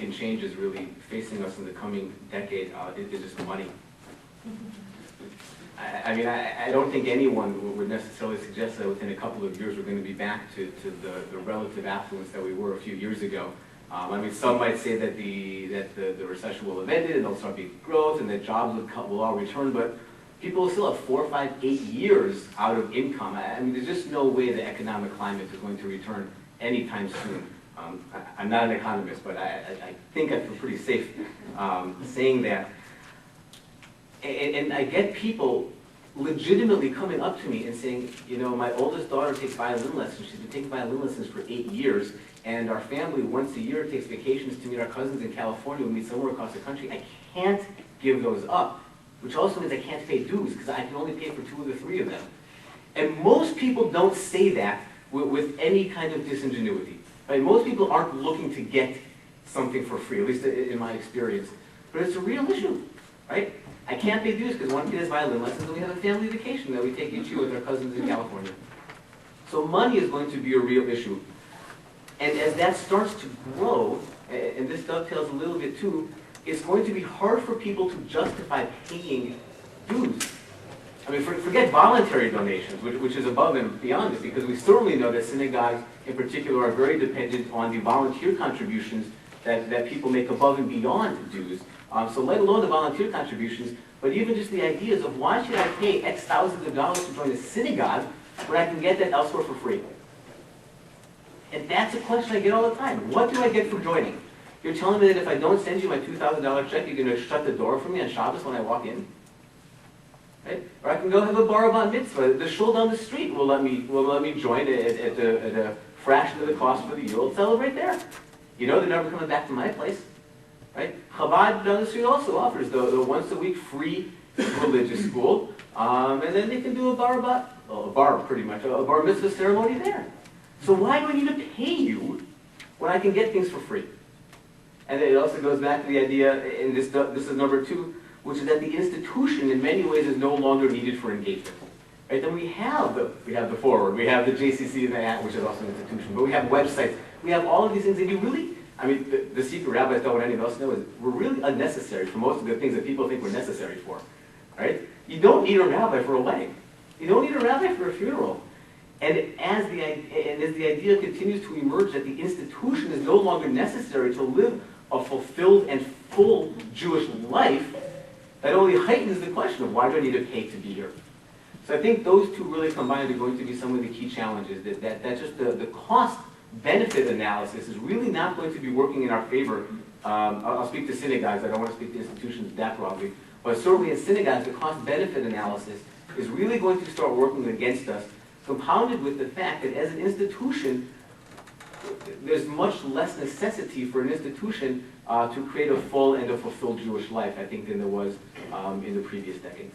significant changes really facing us in the coming decade is just money. I mean, I don't think anyone would necessarily suggest that within a couple of years we're going to be back to the relative affluence that we were a few years ago. I mean, some might say that the recession will have ended and there'll start being growth and that jobs will all return, but people will still have 4, 5, 8 years out of income. I mean, there's just no way the economic climate is going to return anytime soon. I'm not an economist, but I think I feel pretty safe saying that. And I get people legitimately coming up to me and saying, you know, my oldest daughter takes violin lessons. She's been taking violin lessons for 8 years, and our family once a year takes vacations to meet our cousins in California. We meet somewhere across the country. I can't give those up, which also means I can't pay dues because I can only pay for 2 of the 3 of them. And most people don't say that with any kind of disingenuity. Right? Most people aren't looking to get something for free, at least in my experience. But it's a real issue, right? I can't pay dues because one kid has violin lessons and we have a family vacation that we take each year with our cousins in California. So money is going to be a real issue. And as that starts to grow, and this dovetails a little bit too, it's going to be hard for people to justify paying dues. I mean, forget voluntary donations, which is above and beyond it, because we certainly know that synagogues in particular are very dependent on the volunteer contributions that people make above and beyond dues. So let alone the volunteer contributions, but even just the ideas of why should I pay X thousands of dollars to join a synagogue when I can get that elsewhere for free? And that's a question I get all the time. What do I get for joining? You're telling me that if I don't send you my $2,000 check, you're going to shut the door for me on Shabbos when I walk in? Right? Or I can go have a bar bat mitzvah. The shul down the street will let me join at a fraction of the cost for the year. We'll celebrate there. You know they're never coming back to my place. Right? Chabad down the street also offers the once a week free religious school. And then they can do a bar mitzvah ceremony there. So why do I need to pay you when I can get things for free? And it also goes back to the idea, and this is number 2, which is that the institution in many ways is no longer needed for engagement. Right? Then we have the Forward, we have the JCC, which is also an institution, but we have websites, we have all of these things, and you really, I mean, the secret rabbis don't want anyone else to know is we're really unnecessary for most of the things that people think we're necessary for. Right? You don't need a rabbi for a wedding. You don't need a rabbi for a funeral. And as the idea continues to emerge that the institution is no longer necessary to live a fulfilled and full Jewish life, that only heightens the question of why do I need to pay to be here? So I think those two really combined are going to be some of the key challenges, that just the cost-benefit analysis is really not going to be working in our favor. I'll speak to synagogues, I don't want to speak to institutions that broadly, but certainly in synagogues the cost-benefit analysis is really going to start working against us, compounded with the fact that as an institution, there's much less necessity for an institution to create a full and a fulfilled Jewish life, I think, than there was in the previous decades.